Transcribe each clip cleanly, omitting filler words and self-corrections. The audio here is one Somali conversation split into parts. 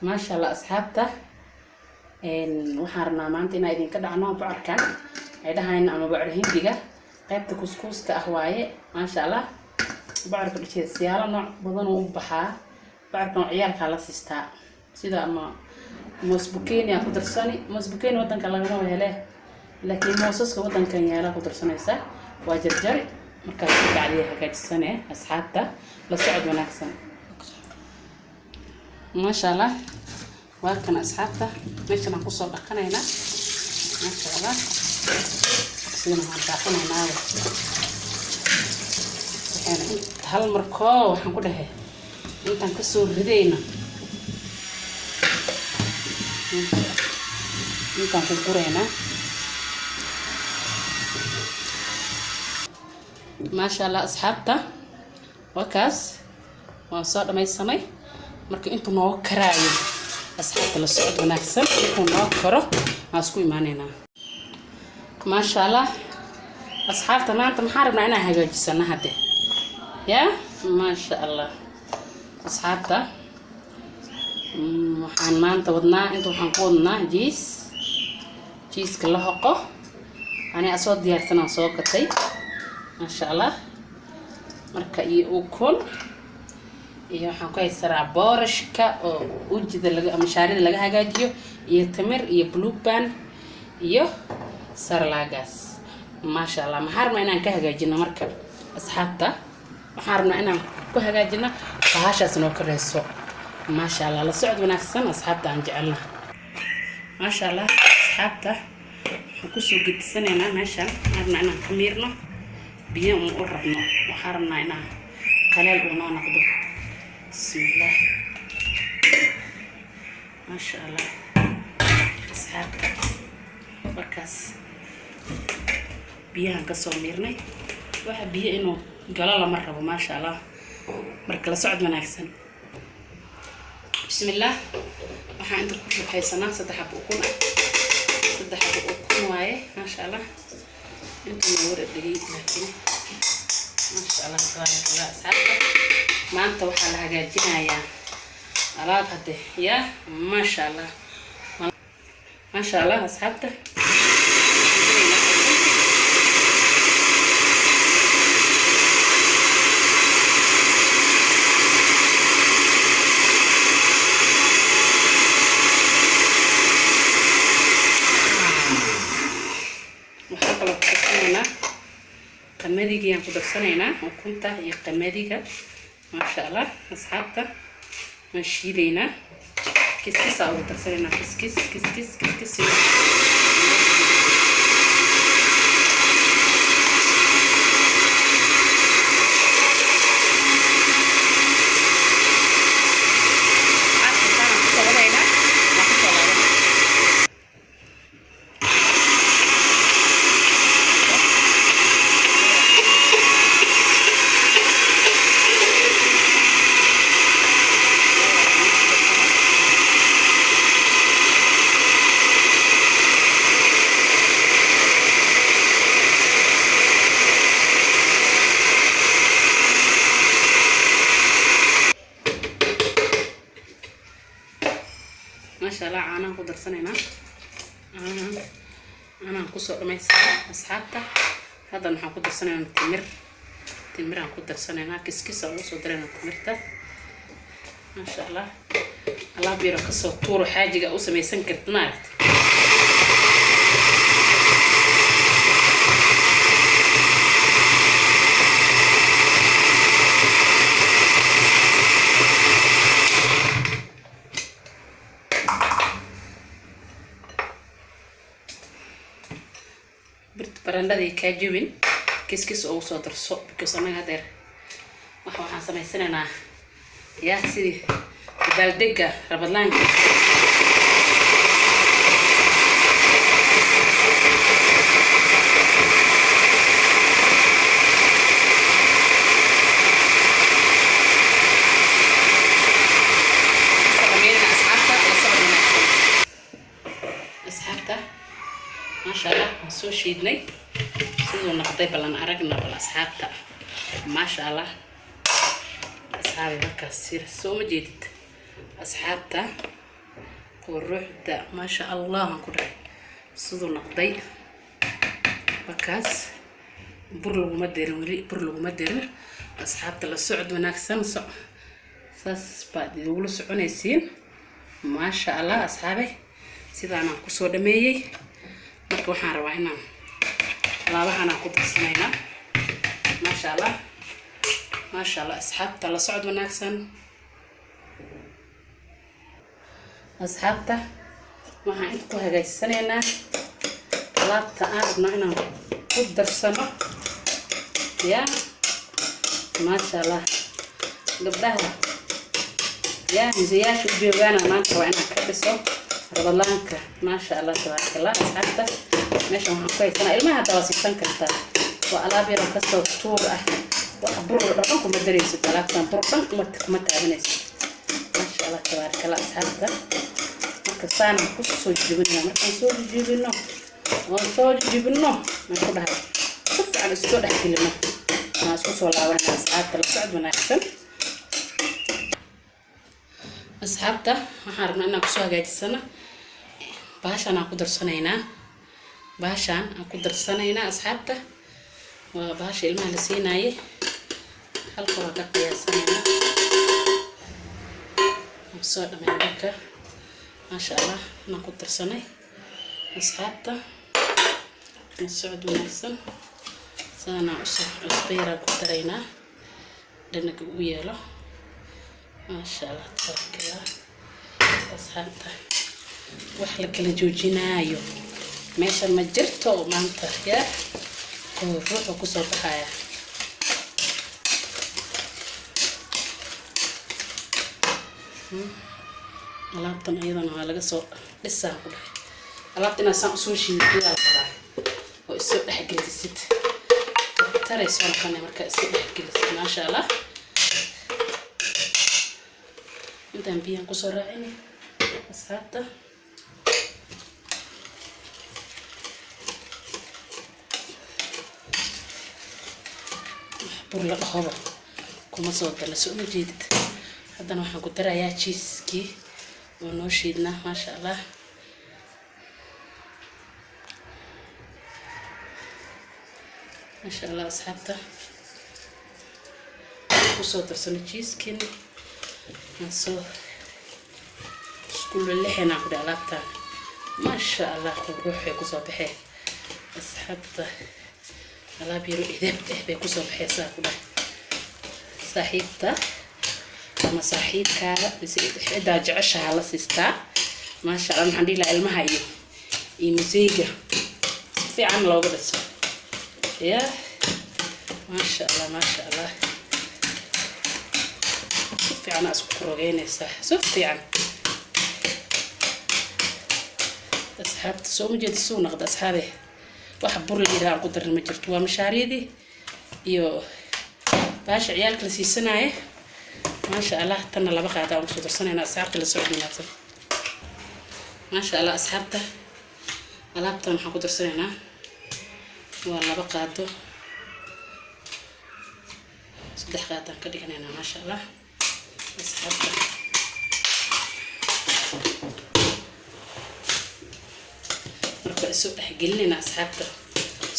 ما شاء الله أصحابته waxaan rabnaa maanta inaan idin ka dhacno bocorkan ay dhahayn ama bocor hindiga qaybta kuskuuska ah waaye ma sha Allah bocorka dhigay siyaalo nooc badan oo u baxaa bocorkan ciyaalka la siistaa sida ama moosbukeeni aan ku darsani moosbukeeni wadanka laga helay laakiin moosaska wadankan yaala ku darsanaysa waa jarjar marka bacdi hagaajisane asxaabta la socod wanaagsan ما شاء الله وكان أصحابته ماشي أنا قصة دقنينا ما شاء الله سينا هنطاحنا ناوي يعني هالمركو وحنقولها انت نكسر ردينا انت نكسرينا ما شاء الله أصحابته وكاس وصار ما يسمي marka intu noo karaayo asxaabta la socod wanaagsan intu noo karo aan isku iimaanayna ma sha Allah asxaabta maanta maxaan rabnaa inaan hagaajisano hadda ya ma sha Allah asxaabta waxaan maanta wadnaa intu waxaan ku wadnaa jiiska la hoqo ani asoo diyaarsan aan soo gatay ma sha Allah marka iyo ukun iyo waxaan ku haysaraa boorashka oo uujida laga ama shaarida laga hagaajiyo iyo tamir iyo blueban iyo sarlaagaas ma sha Allah ma harma inaan ka hagaajino marka asxaabta waxaan rabnaa inaan ku hagaajino bahashaas noo kareyso ma sha Allah la socod wanaagsan asxaabta aan jecelna ma sha Allah asxaabta waxaan ku soo gudbisanayna meeshan rabnaa inaan ka miirno biyo u rabno waxaan rabnaa inaan qaleel u noo noqdo بسم الله ما شاء الله أصحاب وكاس بيها كسر ميرني واحد بيه إنه قلالة مرة ما شاء الله مركل سعد من أحسن بسم الله راح عندك هاي سنة صدح بكون واي ما شاء الله أنتم نور الدقيق لكن ما شاء الله تبارك الله أصحاب ما أنت وحال هجاجنا يا على هذا يا ما شاء الله ما شاء الله أصحابته وحاول أقصينا قماديجي أنا قدرسنا وكنت هي قماديجة ما شاء الله أصحابته ماشي لينا كيس أو ترسلنا كيس ما شاء الله أنا أقدر سنينا أنا أقصر ما يصير أصحابته هذا أنا أقدر سنينا تمر أقدر سنينا كيس أو صدرنا تمرته ما شاء الله الله بيرك الصوتور حاجة أو سمي سنكرت نارت برندي كاجوين كيس أو صدر صوب كسرنا هذا waxaan sameysanaynaa yaa sidii baldega rabadlaanka asxaabta ما شاء الله سو شيدني سيدو نقضي بلان أرقنا بالأصحابتا ما شاء الله أصحابي بكا سير سو مجيدت أصحابتا quruxda maasha allah aan ku dhahay siduu noqday bakaas bur laguma darin weli bur laguma darin asxaabta la socod wanaagsan saas baad idugula soconaysiin maasha allah asxaabe sidaan aan kusoo dhameeyey marka waxaan rabaa inaan laabahan aan ku darsanaynaa maasha allah asxaabta la socod wanaagsan asxaabta waxaan inta ku hagaajisanaynaa alaabta aan rabno inaan ku darsano ya maasha allah gabdhaha ya misayaasha u joogaana maanta waa inaan ka dhiso rabalaanka maasha allah tabaarakallah asxaabta meeshan waxaan ku haysanaa ilmaha hadda waa siisan kartaa waa alaab yar oo kasoo tuur ah wax bur dhaqan kuma daraysid alaabtan bur dhan kuma taabanaysid maasha allah tabaarakallah asxaabta marka saanaan ku soo jibinaa markaan soo jibino aan ku dhahay si fiican isku dhex gelino aan isku soo laabanaa asxaabta la socod wanaagsan asxaabta waxaan rabnaa inaan kusoo hagaajisano baashaan aan ku darsanaynaa asxaabta waa baasha ilmaha la siinaayay halka waa ka qiyaasanaynaa aan soo dhammayn marka maasha allah inaan ku darsanay asxaabta la socod wanaagsan saanaan cusbo yaraa ku daraynaa dhanaga u yeelo maasha allah tabaarakallah asxaabta wax la kala joojinaayo meesha ma jirto maanta yaa oo ruuxu kusoo baxaya alaabtan iyadana waa laga soo dhisaa ku dhahay alaabta inaa saan usoo shiidiyaa rabaa oo isoo dhexgelisid tarayso halkane markaa isoo dhexgelisid maasha allah intaan biyaan kusoo raacini asxaabta bur la dhahoba kuma soo dala soo ma jeedid haddana waxaan ku darayaa jiiskii oo noo shiidnaa maasha allah maasha allah asxaabta kusoo darsano jiiskiina soo isku lexinaa ku dhahay alaabtaan maasha allah ruuxay kusoo baxee asxaabta alaab yaro idab bay kusoo baxaysaa ku dhahay saaxiibta ama saaxiibkaaga ciddaa jeceshaha la siistaa maasha allah maxaan dhihi lahaa ilmaha iyo museyga si fiican looga dhiso ya maasha allah si fiican isku rogeynaysaa si fiican asxaabta soo ma jeedi suu noqda asxaabe wax bur la yidhaha aan ku darna ma jirto waa mashaariidii iyo baasha ciyaalka la siisanaaye maasha allah tanna laba qaada aan kusoo darsanaynaa asxaabta la socod wanaagsan maasha allah asxaabta alaabtan waxaan ku darsanaynaa waa laba qaado 3 qaadaan ka dhiganaynaa maasha allah asxaabta marka isoo dhexgelinayna asxaabta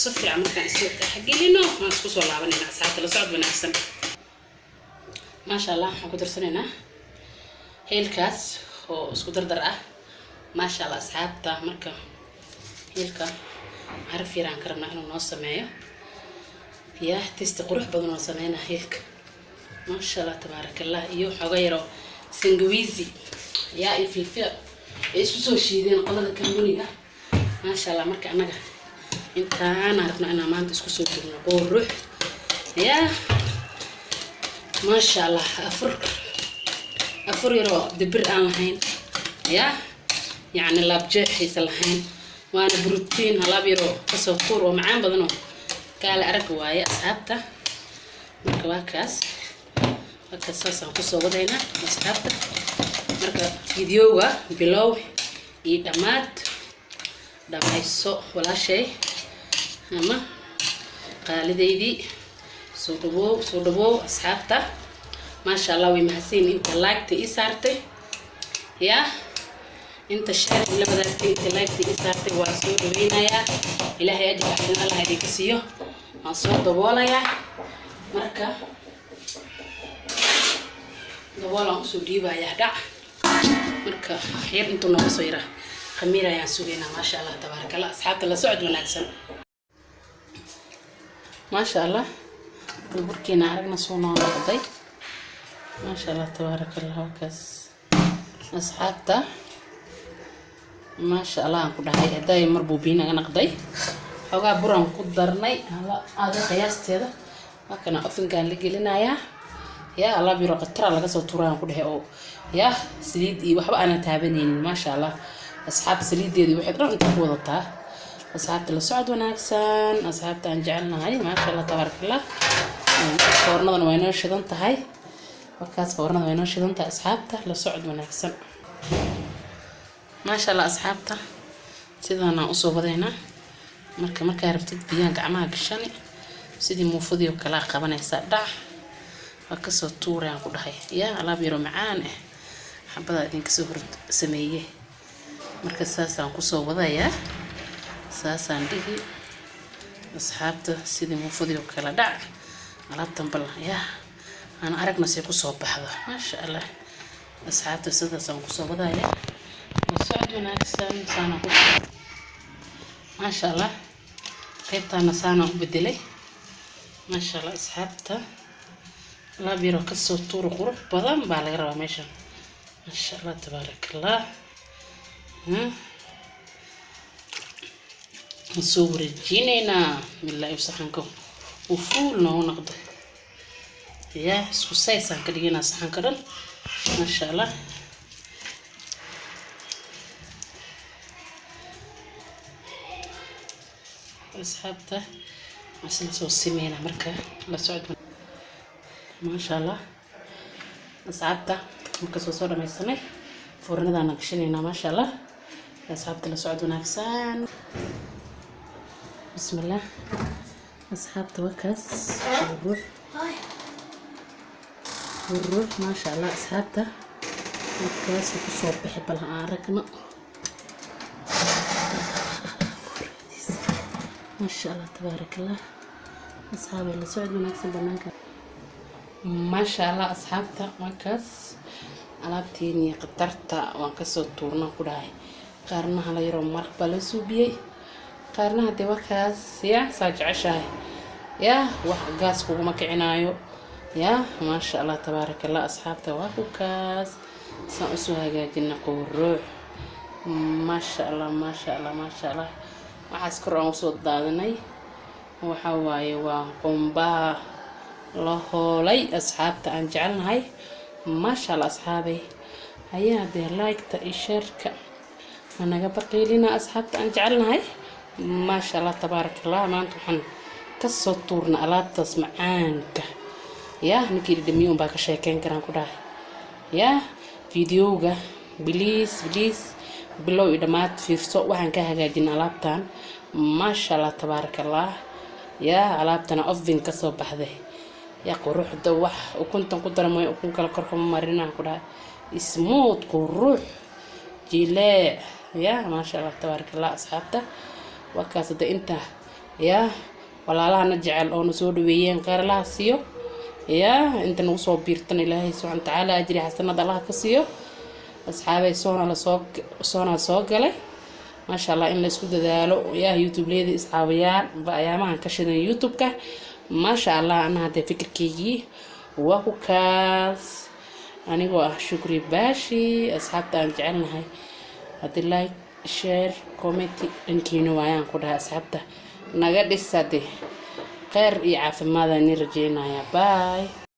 si fiican markaan isoo dhexgelino waan isku soo laabanayna asxaabta la socod wanaagsan maasha allah waxaan ku darsanaynaa heelkaas oo isku dardar ah maasha allah asxaabta marka heelka caraf yaraan ka rabnaa inuu noo sameeyo yaa testi qurux badan oo sameynaa heelka maasha allah tabaarakallah iyo xooga yaro sangawiisi yaa iyo filfil ay isku soo shiideen qolada kambuniga maasha allah marka anaga intaan rabno inaan maanta isku soo jirno qurux yaa maasha allah afur yaro dibir aan lahayn yaa يعني لابجح يسلحين وانا بروتين هلابيرو كسوفور ومعان بدنو قال أرك واي أصحابته مركواكاس وكساسا كسو ودينا أصحابته مركا فيديوغا بلو يدمات دمايسو ولا شيء أما قال ديدي سودبو أصحابته ما شاء الله ومحسين انت لايك تيسارتي يا انت الشهر اللي بدأت لايك تستارتي واسود وينايا إلهي أجل أحسن الله هذيك سيو أصوات دبولايا مركا دبولا أصود ديبا يهدع مركا خير انتو نوصيرة خميرة يا سوينا ما شاء الله تبارك الله أصحاب الله سعد ونكسن ما شاء الله البركينا عرقنا صونا ونقضي ما شاء الله تبارك الله وكاس أصحابته ما شاء الله أنكو دحي هداي مربوبين أنا قضي حوغا بران قدرني هلا هذا قياستي هذا ما كان أفن كان لقي لنا يا الله بيرو قطرة لقى سو توران أنكو دحي أو يا سليدي وحبا أنا تابنين ما شاء الله أصحاب سليدي دي وحد ران تقوى ضطها أصحابت السعد وناكسان أصحابت أن جعلنا هاي ما شاء الله تبارك الله فورنا وينو شدنت هاي وكاس فورنا وينو شدنت أصحابته لسعد وناكسان ما شاء الله أصحابته سيدنا أصوب هذينا مركا ربتد بيان قعمها قشاني سيدي موفودي وكلا قبنا يسادع وكسو الطور يعني كل هاي يا الله بيرو معانا حبدا إذن كسو سميه مركا ساسا نقصو هذايا ساسا نديه أصحابته سيدي موفودي وكلا دع الله تنبلا يا أنا أرق نسي قصو بحضا ما شاء الله أصحابته ساسا نقصو هذايا وسعد وناكسن سانا قصو ما شاء الله قيبتانا سانا بدلي ما شاء الله أصحابته لا بيرو كسو طور قروح بضم بالغرا ماشا ما شاء الله تبارك الله نصور الجينينا من الله يفسحنكم وفولنا ونقضي يا سكو سايسان كدينا سحن كدن ما شاء الله أصحابته مثلا سو السمينة مركا لا سعد ما شاء الله أصحابته مركا سو صورة ما يسمي فورنا ذا نقشنينا ما شاء الله أصحابته لا سعد وناكسان بسم الله أصحابته وكاس والروح ما شاء الله أصحابته وكاس وكسو بحب لها ركنا ما شاء الله تبارك الله أصحابي اللي سعد من أكسب بنانك ما شاء الله أصحابته وكاس ألابتيني قدرتها وانكسو تورنا كداي قارنها لا يروم مرق بلسوبيي قارنها دي وكاس يا ساج عشاي يا وحقاس كوكو مكعنايو يا ما شاء الله تبارك الله أصحابته وكاس سأسو هاجاجنا قروح ما شاء الله ما شاء الله ما شاء الله waxaas kor aan soo daadanay waxa waaye waa qumba la hoolay asxaabta aan jecelnahay ma sha Allah asxaabay ayaa de like ta share-ka anaga baqeelina asxaabta aan jecelnahay ma sha Allah tabarakallah maanta waxaan ka soo tuurna alaabtaas macaanka yaa ninkii dhamiyoon baa ka sheekeyn karaan ku dhahay yaa videoga please بلو إدمات في السوق وحن كهجاجين علابتان ما شاء الله تبارك الله يا علابتنا أفين كسب بحذه يا قروح دوح وكنت قدر ما يكون كلا كركم مرينا كده اسموت قروح جلاء يا ما شاء الله تبارك الله أصحابته وكاسد أنت يا ولا لا نجعل أو نسود ويين غير الله سيو يا أنت نوصل بيرتنا الله سبحانه وتعالى أجري حسنا الله كسيو أصحابي صونا سوق لي ما شاء الله إن لسكو دالو يا يوتيوب ليدي أصحابيان بأيامها كشنا يوتيوب ما شاء الله أنا هذا فكر كيجي وأكو كاس أنا هو شكري باشي أصحاب تانجعلنا هاي هذا لايك شير كومنتي إنكينو ويان كلها أصحابته نقدر السادة خير يعرف ماذا نرجينا يا باي.